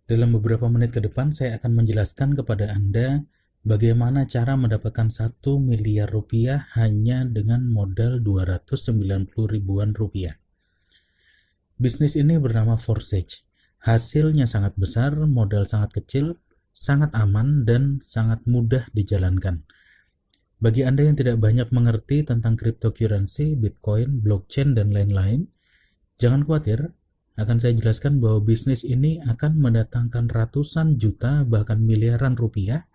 Dalam beberapa menit ke depan, saya akan menjelaskan kepada Anda bagaimana cara mendapatkan 1 miliar rupiah hanya dengan modal 290 ribuan rupiah. Bisnis ini bernama Forsage. Hasilnya sangat besar, modal sangat kecil, sangat aman, dan sangat mudah dijalankan. Bagi Anda yang tidak banyak mengerti tentang cryptocurrency, Bitcoin, blockchain, dan lain-lain, jangan khawatir, akan saya jelaskan bahwa bisnis ini akan mendatangkan ratusan juta bahkan miliaran rupiah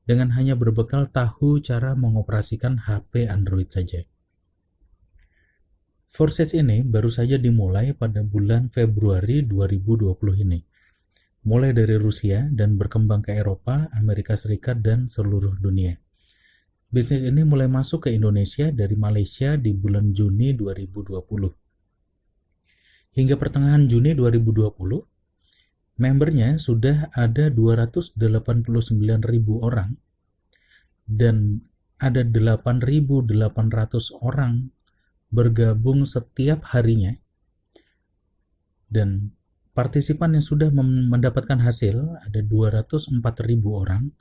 dengan hanya berbekal tahu cara mengoperasikan HP Android saja. Forsage ini baru saja dimulai pada bulan Februari 2020 ini. Mulai dari Rusia dan berkembang ke Eropa, Amerika Serikat, dan seluruh dunia. Bisnis ini mulai masuk ke Indonesia dari Malaysia di bulan Juni 2020. Hingga pertengahan Juni 2020, membernya sudah ada 289.000 orang dan ada 8.800 orang bergabung setiap harinya, dan partisipan yang sudah mendapatkan hasil ada 204.000 orang,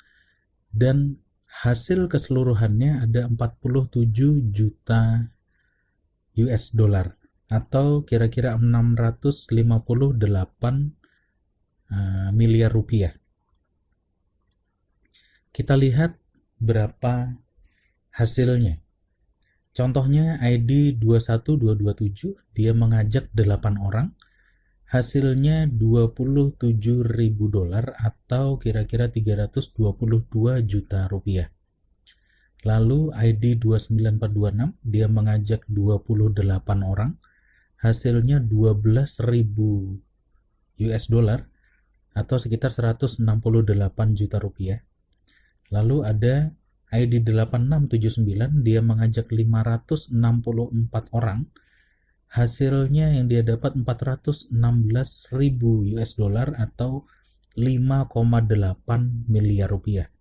dan hasil keseluruhannya ada 47 juta US dollar atau kira-kira 658 miliar rupiah. Kita lihat berapa hasilnya. Contohnya ID 21227, dia mengajak 8 orang, hasilnya 27.000 dolar atau kira-kira 322 juta rupiah. Lalu ID 29426, dia mengajak 28 orang, hasilnya 12.000 US dollar atau sekitar 168 juta rupiah. Lalu ada ID 8679, dia mengajak 564 orang, hasilnya yang dia dapat 416.000 US dollar atau 5,8 miliar rupiah.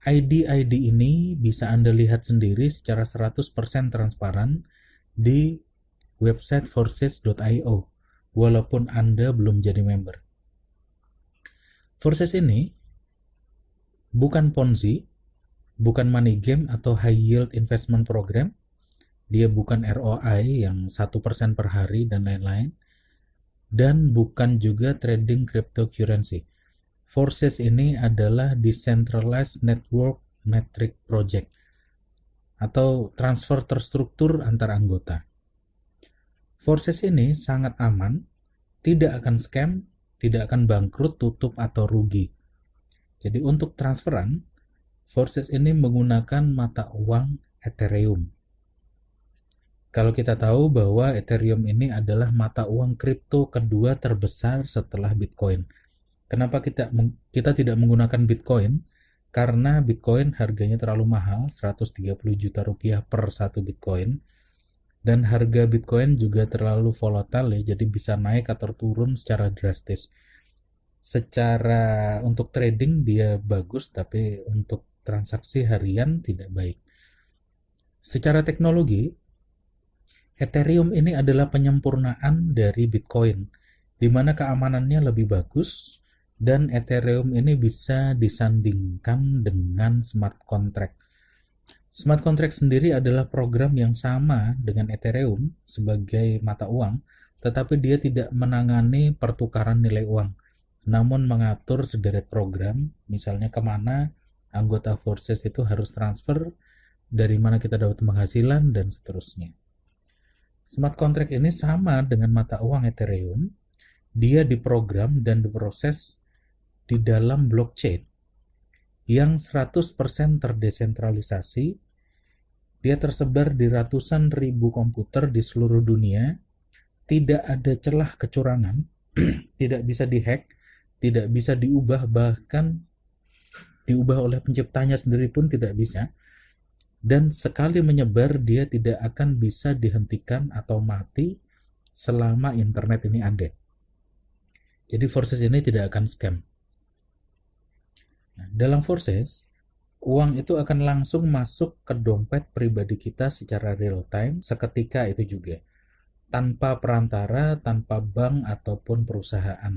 ID-ID ini bisa Anda lihat sendiri secara 100% transparan di website forsage.io walaupun Anda belum jadi member. Forsage ini bukan Ponzi, bukan money game atau high yield investment program. Dia bukan ROI yang 1% per hari dan lain-lain. Dan bukan juga trading cryptocurrency. Forsage ini adalah Decentralized Network Metric Project atau transfer terstruktur antar anggota. Forsage ini sangat aman, tidak akan scam, tidak akan bangkrut, tutup, atau rugi. Jadi untuk transferan, Forsage ini menggunakan mata uang Ethereum. Kalau kita tahu bahwa Ethereum ini adalah mata uang kripto kedua terbesar setelah Bitcoin. Kenapa kita tidak menggunakan Bitcoin? Karena Bitcoin harganya terlalu mahal, 130 juta rupiah per satu Bitcoin. Dan harga Bitcoin juga terlalu volatile ya, jadi bisa naik atau turun secara drastis. Secara untuk trading dia bagus, tapi untuk transaksi harian tidak baik. Secara teknologi, Ethereum ini adalah penyempurnaan dari Bitcoin, di mana keamanannya lebih bagus, dan Ethereum ini bisa disandingkan dengan smart contract. Smart contract sendiri adalah program yang sama dengan Ethereum sebagai mata uang, tetapi dia tidak menangani pertukaran nilai uang, namun mengatur sederet program, misalnya kemana anggota Forsage itu harus transfer, dari mana kita dapat penghasilan, dan seterusnya. Smart contract ini sama dengan mata uang Ethereum, dia diprogram dan diproses di dalam blockchain yang 100% terdesentralisasi. Dia tersebar di ratusan ribu komputer di seluruh dunia, tidak ada celah kecurangan, tidak bisa dihack, tidak bisa diubah, bahkan diubah oleh penciptanya sendiri pun tidak bisa. Dan sekali menyebar, dia tidak akan bisa dihentikan atau mati selama internet ini ada. Jadi Forsage ini tidak akan scam. Nah, dalam Forsage, uang itu akan langsung masuk ke dompet pribadi kita secara real time seketika itu juga, tanpa perantara, tanpa bank ataupun perusahaan.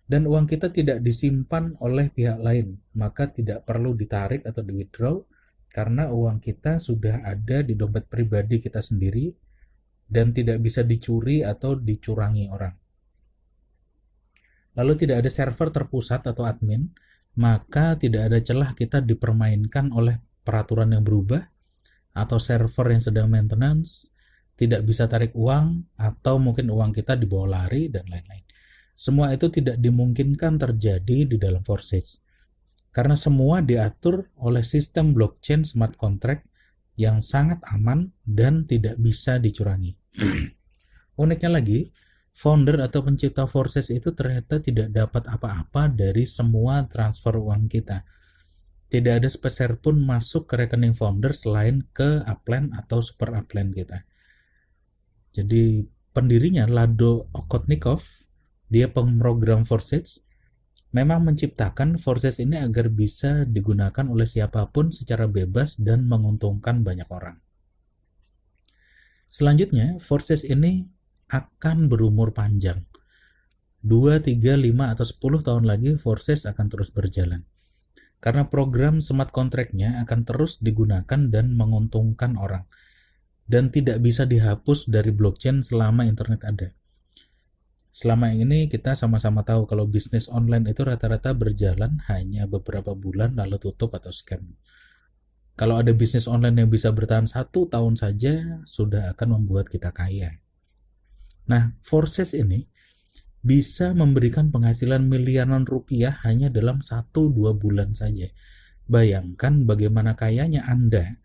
Dan uang kita tidak disimpan oleh pihak lain, maka tidak perlu ditarik atau di-withdraw karena uang kita sudah ada di dompet pribadi kita sendiri dan tidak bisa dicuri atau dicurangi orang. Lalu tidak ada server terpusat atau admin, maka tidak ada celah kita dipermainkan oleh peraturan yang berubah atau server yang sedang maintenance, tidak bisa tarik uang, atau mungkin uang kita dibawa lari, dan lain-lain. Semua itu tidak dimungkinkan terjadi di dalam Forsage, karena semua diatur oleh sistem blockchain smart contract yang sangat aman dan tidak bisa dicurangi. Uniknya lagi, founder atau pencipta Forsage itu ternyata tidak dapat apa-apa dari semua transfer uang kita. Tidak ada sepeser pun masuk ke rekening founder selain ke upline atau super upline kita. Jadi pendirinya Lado Okotnikov, dia pemrogram Forsage, memang menciptakan Forsage ini agar bisa digunakan oleh siapapun secara bebas dan menguntungkan banyak orang. Selanjutnya, Forsage ini akan berumur panjang. 2, 3, 5, atau 10 tahun lagi Forsage akan terus berjalan. Karena program smart contract-nya akan terus digunakan dan menguntungkan orang. Dan tidak bisa dihapus dari blockchain selama internet ada. Selama ini kita sama-sama tahu kalau bisnis online itu rata-rata berjalan hanya beberapa bulan lalu tutup atau scam. Kalau ada bisnis online yang bisa bertahan 1 tahun saja, sudah akan membuat kita kaya. Nah, Forsage ini bisa memberikan penghasilan miliaran rupiah hanya dalam 1-2 bulan saja. Bayangkan bagaimana kayanya Anda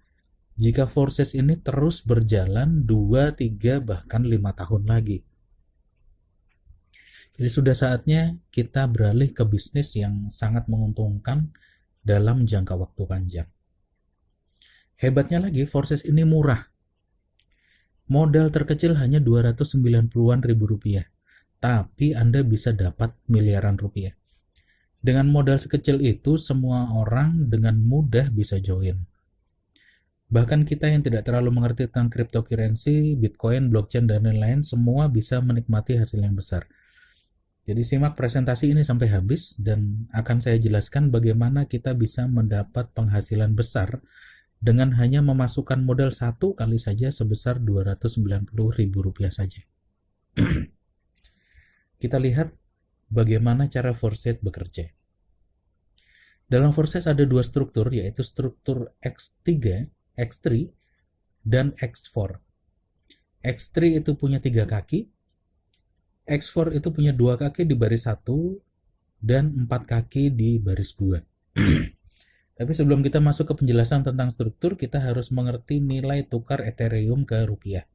jika Forsage ini terus berjalan 2, 3, bahkan 5 tahun lagi. Jadi sudah saatnya kita beralih ke bisnis yang sangat menguntungkan dalam jangka waktu panjang. Hebatnya lagi, Forsage ini murah. Modal terkecil hanya 290-an ribu rupiah. Tapi Anda bisa dapat miliaran rupiah. Dengan modal sekecil itu, semua orang dengan mudah bisa join. Bahkan kita yang tidak terlalu mengerti tentang cryptocurrency, Bitcoin, blockchain, dan lain-lain, semua bisa menikmati hasil yang besar. Jadi simak presentasi ini sampai habis dan akan saya jelaskan bagaimana kita bisa mendapat penghasilan besar dengan hanya memasukkan modal 1 kali saja sebesar 290 ribu rupiah saja. Kita lihat bagaimana cara Forsage bekerja. Dalam Forsage ada 2 struktur, yaitu struktur X3, X3, dan X4. X3 itu punya 3 kaki, X4 itu punya 2 kaki di baris 1, dan 4 kaki di baris 2. Tapi sebelum kita masuk ke penjelasan tentang struktur, kita harus mengerti nilai tukar Ethereum ke rupiah.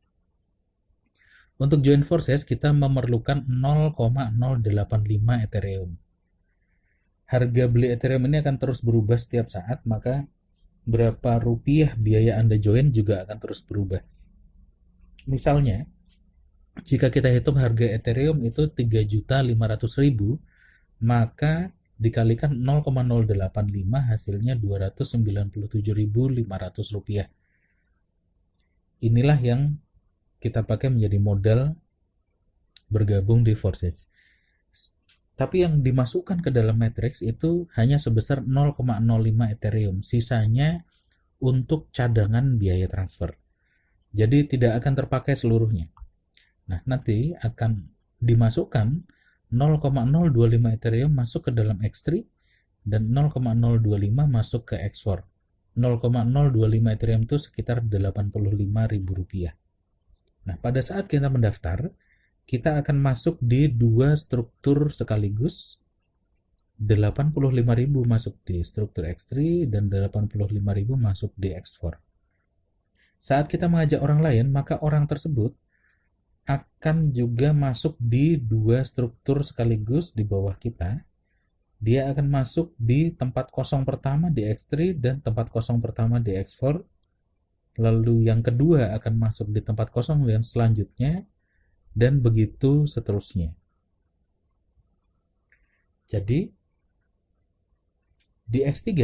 Untuk join Forsage, kita memerlukan 0,085 Ethereum. Harga beli Ethereum ini akan terus berubah setiap saat, maka berapa rupiah biaya Anda join juga akan terus berubah. Misalnya, jika kita hitung harga Ethereum itu 3.500.000, maka dikalikan 0,085 hasilnya 297.500 rupiah. Inilah yang kita pakai menjadi modal bergabung di Forsage. Tapi yang dimasukkan ke dalam matrix itu hanya sebesar 0,05 Ethereum. Sisanya untuk cadangan biaya transfer. Jadi tidak akan terpakai seluruhnya. Nah, nanti akan dimasukkan 0,025 Ethereum masuk ke dalam X3 dan 0,025 masuk ke X4. 0,025 Ethereum itu sekitar 85.000 rupiah. Nah, pada saat kita mendaftar, kita akan masuk di 2 struktur sekaligus. 85.000 masuk di struktur X3 dan 85.000 masuk di X4. Saat kita mengajak orang lain, maka orang tersebut akan juga masuk di 2 struktur sekaligus di bawah kita. Dia akan masuk di tempat kosong pertama di X3 dan tempat kosong pertama di X4. Lalu yang kedua akan masuk di tempat kosong dan selanjutnya, dan begitu seterusnya. Jadi di X3,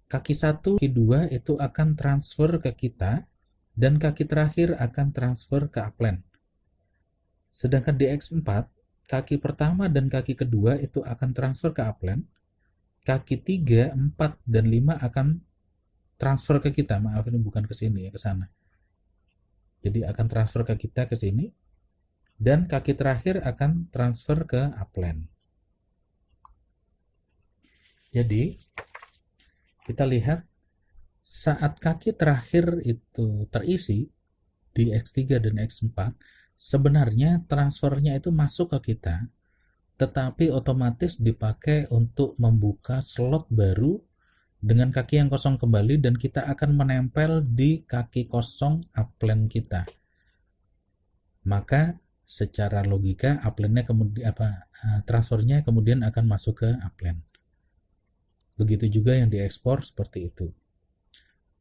kaki 1, kaki 2 itu akan transfer ke kita dan kaki terakhir akan transfer ke upline. Sedangkan di X4, kaki pertama dan kaki kedua itu akan transfer ke upline, kaki 3, 4, dan 5 akan transfer ke kita. Maaf, ini bukan ke sini ya, ke sana. Jadi akan transfer ke kita ke sini, dan kaki terakhir akan transfer ke upline. Jadi kita lihat saat kaki terakhir itu terisi di X3 dan X4, sebenarnya transfernya itu masuk ke kita, tetapi otomatis dipakai untuk membuka slot baru dengan kaki yang kosong kembali, dan kita akan menempel di kaki kosong upline kita. Maka secara logika upline-nya kemudian transfernya kemudian akan masuk ke upline. Begitu juga yang diekspor seperti itu.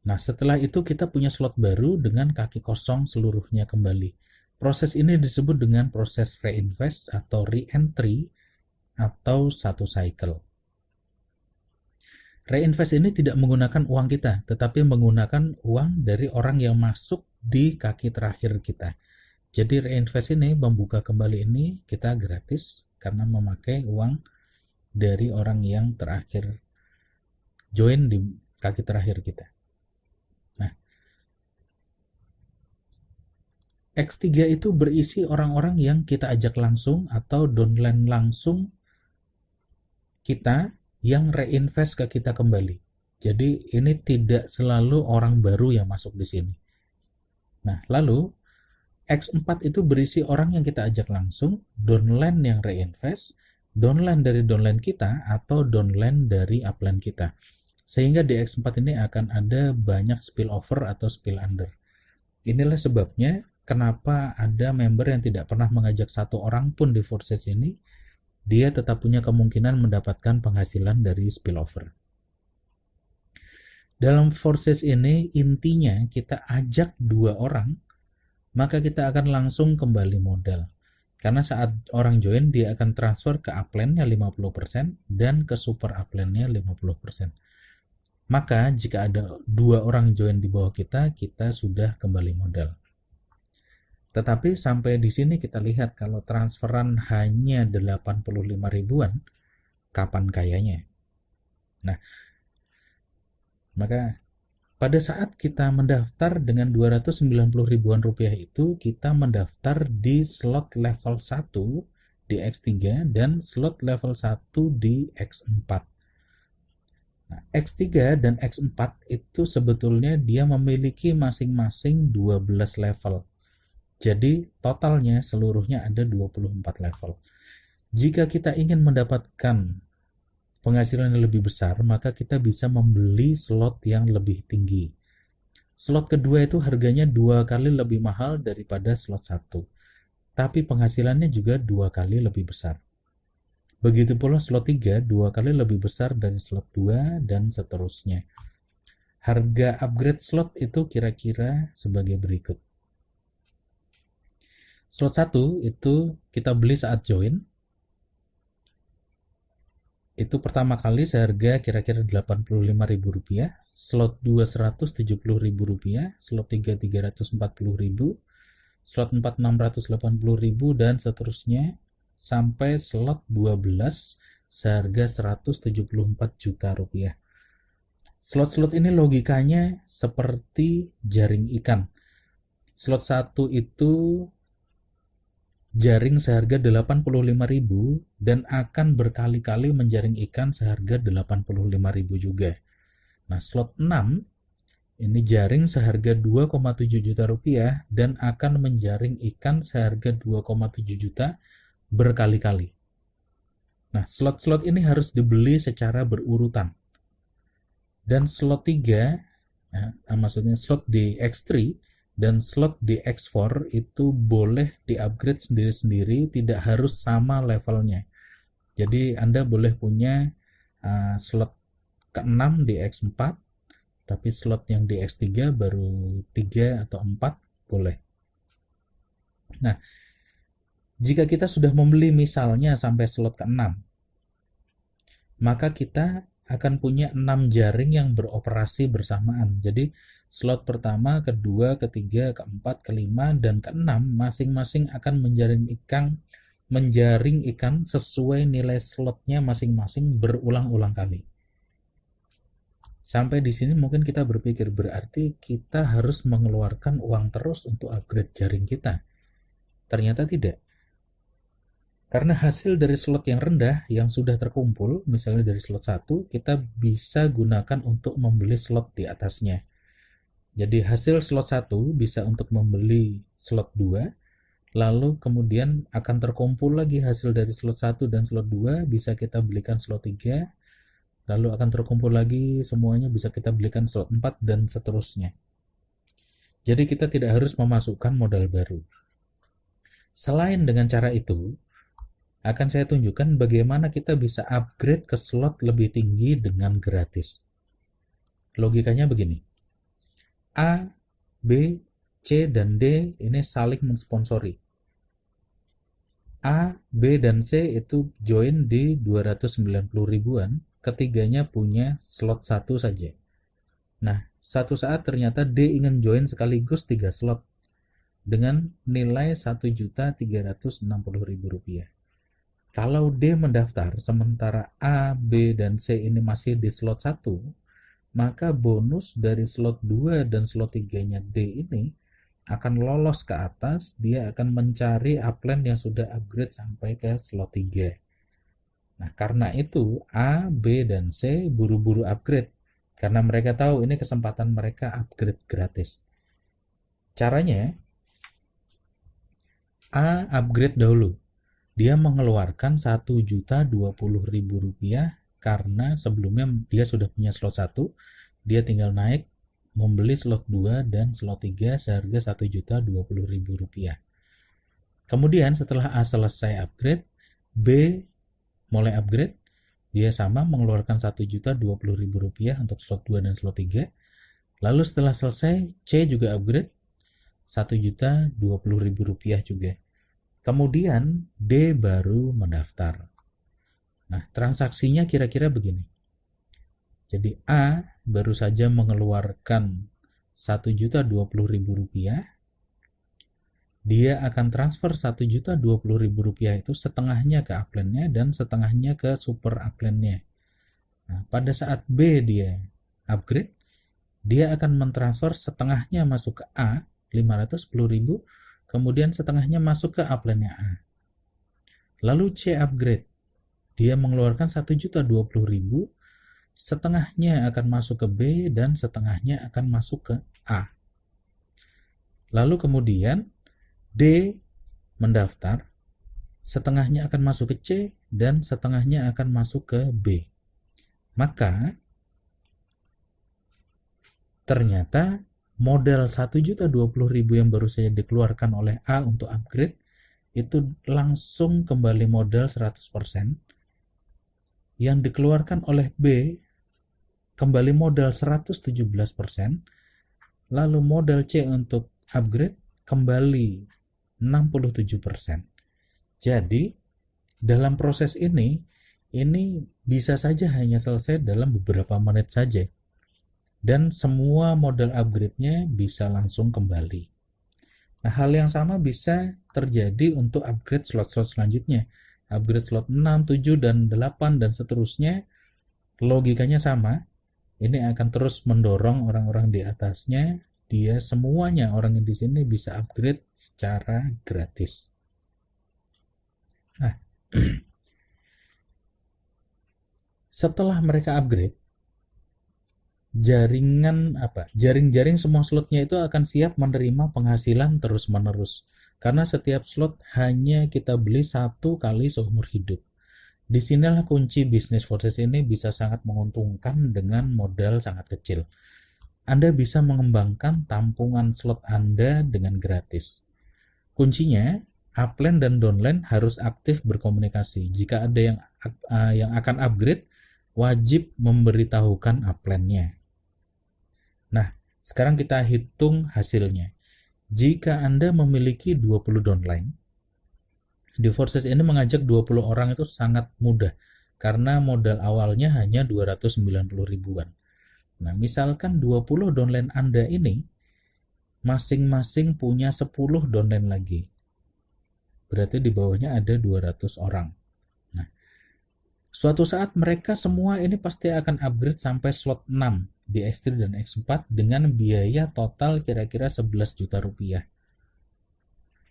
Nah, setelah itu kita punya slot baru dengan kaki kosong seluruhnya kembali. Proses ini disebut dengan proses reinvest atau re-entry atau satu cycle. Reinvest ini tidak menggunakan uang kita, tetapi menggunakan uang dari orang yang masuk di kaki terakhir kita. Jadi reinvest ini, membuka kembali ini, kita gratis karena memakai uang dari orang yang terakhir join di kaki terakhir kita. Nah, X3 itu berisi orang-orang yang kita ajak langsung atau downline langsung kita yang reinvest ke kita kembali. Jadi ini tidak selalu orang baru yang masuk di sini. Nah, lalu X4 itu berisi orang yang kita ajak langsung, downline yang reinvest, downline dari downline kita atau downline dari upline kita. Sehingga di X4 ini akan ada banyak spillover atau spill under. Inilah sebabnya kenapa ada member yang tidak pernah mengajak satu orang pun di Forces ini, dia tetap punya kemungkinan mendapatkan penghasilan dari spillover. Dalam Forces ini intinya kita ajak 2 orang, maka kita akan langsung kembali modal. Karena saat orang join, dia akan transfer ke upline-nya 50% dan ke super upline-nya 50%. Maka jika ada 2 orang join di bawah kita, kita sudah kembali modal. Tetapi sampai di sini kita lihat kalau transferan hanya 85 ribuan, kapan kayanya? Nah, maka pada saat kita mendaftar dengan 290 ribuan rupiah itu, kita mendaftar di slot level 1 di X3 dan slot level 1 di X4. Nah, X3 dan X4 itu sebetulnya dia memiliki masing-masing 12 level. Jadi totalnya seluruhnya ada 24 level. Jika kita ingin mendapatkan penghasilan yang lebih besar, maka kita bisa membeli slot yang lebih tinggi. Slot kedua itu harganya 2 kali lebih mahal daripada slot 1. Tapi penghasilannya juga 2 kali lebih besar. Begitu pula slot 3, 2 kali lebih besar dari slot 2 dan seterusnya. Harga upgrade slot itu kira-kira sebagai berikut. Slot 1 itu kita beli saat join. Itu pertama kali seharga kira-kira Rp85.000, slot 2 Rp170.000, slot 3 Rp340.000, slot 4 Rp680.000 dan seterusnya sampai slot 12 seharga Rp174 juta. Slot-slot ini logikanya seperti jaring ikan. Slot 1 itu jaring seharga 85.000 dan akan berkali-kali menjaring ikan seharga 85.000 juga. Nah, slot 6 ini jaring seharga 2,7 juta rupiah dan akan menjaring ikan seharga 2,7 juta berkali-kali. Nah, slot-slot ini harus dibeli secara berurutan. Dan slot 3, maksudnya slot di X3 dan slot di X4 itu boleh di-upgrade sendiri-sendiri, tidak harus sama levelnya. Jadi Anda boleh punya slot ke-6 di X4, tapi slot yang di X3 baru 3 atau 4 boleh. Nah, jika kita sudah membeli misalnya sampai slot ke-6, maka kita akan punya 6 jaring yang beroperasi bersamaan. Jadi slot pertama, kedua, ketiga, keempat, kelima, dan keenam masing-masing akan menjaring ikan sesuai nilai slotnya masing-masing berulang-ulang kali. Sampai di sini mungkin kita berpikir berarti kita harus mengeluarkan uang terus untuk upgrade jaring kita. Ternyata tidak. Karena hasil dari slot yang rendah yang sudah terkumpul, misalnya dari slot 1, kita bisa gunakan untuk membeli slot di atasnya. Jadi hasil slot 1 bisa untuk membeli slot 2, lalu kemudian akan terkumpul lagi hasil dari slot 1 dan slot 2, bisa kita belikan slot 3, lalu akan terkumpul lagi semuanya bisa kita belikan slot 4 dan seterusnya. Jadi kita tidak harus memasukkan modal baru. Selain dengan cara itu, akan saya tunjukkan bagaimana kita bisa upgrade ke slot lebih tinggi dengan gratis. Logikanya begini. A, B, C, dan D ini saling mensponsori. A, B, dan C itu join di 290 ribuan, ketiganya punya slot 1 saja. Nah, satu saat ternyata D ingin join sekaligus 3 slot dengan nilai Rp1.360.000. Kalau D mendaftar sementara A, B, dan C ini masih di slot 1, maka bonus dari slot 2 dan slot 3-nya D ini akan lolos ke atas, dia akan mencari upline yang sudah upgrade sampai ke slot 3. Nah, karena itu A, B, dan C buru-buru upgrade karena mereka tahu ini kesempatan mereka upgrade gratis. Caranya, A upgrade dahulu. Dia mengeluarkan Rp1.020.000 karena sebelumnya dia sudah punya slot 1, dia tinggal naik membeli slot 2 dan slot 3 seharga Rp1.020.000. Kemudian setelah A selesai upgrade, B mulai upgrade, dia sama mengeluarkan Rp1.020.000 untuk slot 2 dan slot 3. Lalu setelah selesai, C juga upgrade Rp1.020.000 juga. Kemudian D baru mendaftar. Nah, transaksinya kira-kira begini. Jadi A baru saja mengeluarkan Rp1.020.000. Dia akan transfer Rp1.020.000 itu setengahnya ke upline-nya dan setengahnya ke super upline-nya. Nah, pada saat B dia upgrade, dia akan mentransfer setengahnya masuk ke A, Rp510.000, kemudian setengahnya masuk ke upline-nya A. Lalu C upgrade, dia mengeluarkan Rp1.020.000, setengahnya akan masuk ke B dan setengahnya akan masuk ke A. Lalu kemudian D mendaftar, setengahnya akan masuk ke C dan setengahnya akan masuk ke B. Maka ternyata modal Rp1.020.000 yang baru saja dikeluarkan oleh A untuk upgrade itu langsung kembali modal 100%. Yang dikeluarkan oleh B kembali modal 117%. Lalu modal C untuk upgrade kembali 67%. Jadi dalam proses ini bisa saja hanya selesai dalam beberapa menit saja. Dan semua modal upgrade-nya bisa langsung kembali. Nah, hal yang sama bisa terjadi untuk upgrade slot-slot selanjutnya. Upgrade slot 6, 7, dan 8, dan seterusnya. Logikanya sama. Ini akan terus mendorong orang-orang di atasnya. Dia semuanya, orang yang di sini bisa upgrade secara gratis. Nah, setelah mereka upgrade, jaring-jaring semua slotnya itu akan siap menerima penghasilan terus-menerus. Karena setiap slot hanya kita beli 1 kali seumur hidup. Disinilah kunci bisnis Forces ini bisa sangat menguntungkan dengan modal sangat kecil. Anda bisa mengembangkan tampungan slot Anda dengan gratis. Kuncinya, upline dan downline harus aktif berkomunikasi. Jika ada yang akan upgrade, wajib memberitahukan upline-nya. Nah, sekarang kita hitung hasilnya. Jika Anda memiliki 20 downline, di Forces ini mengajak 20 orang itu sangat mudah, karena modal awalnya hanya 290 ribuan. Nah, misalkan 20 downline Anda ini, masing-masing punya 10 downline lagi. Berarti di bawahnya ada 200 orang. Nah, suatu saat mereka semua ini pasti akan upgrade sampai slot 6 di X3 dan X4 dengan biaya total kira-kira 11 juta rupiah.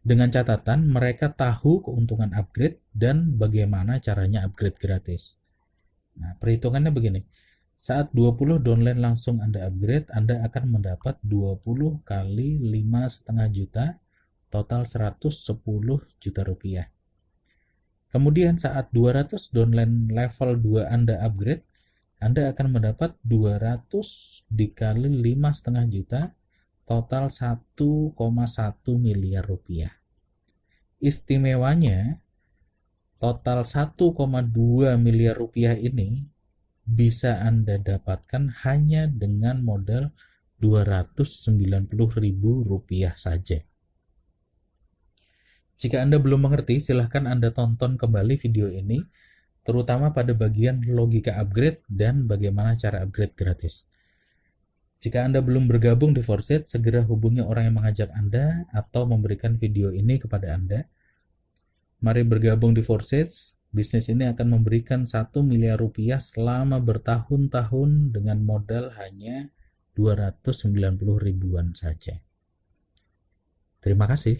Dengan catatan mereka tahu keuntungan upgrade dan bagaimana caranya upgrade gratis. Nah, perhitungannya begini. Saat 20 downline langsung Anda upgrade, Anda akan mendapat 20 kali 5,5 juta, total 110 juta rupiah. Kemudian saat 200 downline level 2 Anda upgrade, Anda akan mendapat 200 dikali 5,5 juta, total 1,1 miliar rupiah. Istimewanya, total 1,2 miliar rupiah ini bisa Anda dapatkan hanya dengan modal 290 ribu rupiah saja. Jika Anda belum mengerti, silahkan Anda tonton kembali video ini, terutama pada bagian logika upgrade dan bagaimana cara upgrade gratis. Jika Anda belum bergabung di Forsage, segera hubungi orang yang mengajak Anda atau memberikan video ini kepada Anda. Mari bergabung di Forsage. Bisnis ini akan memberikan 1 miliar rupiah selama bertahun-tahun dengan modal hanya 290 ribuan saja. Terima kasih.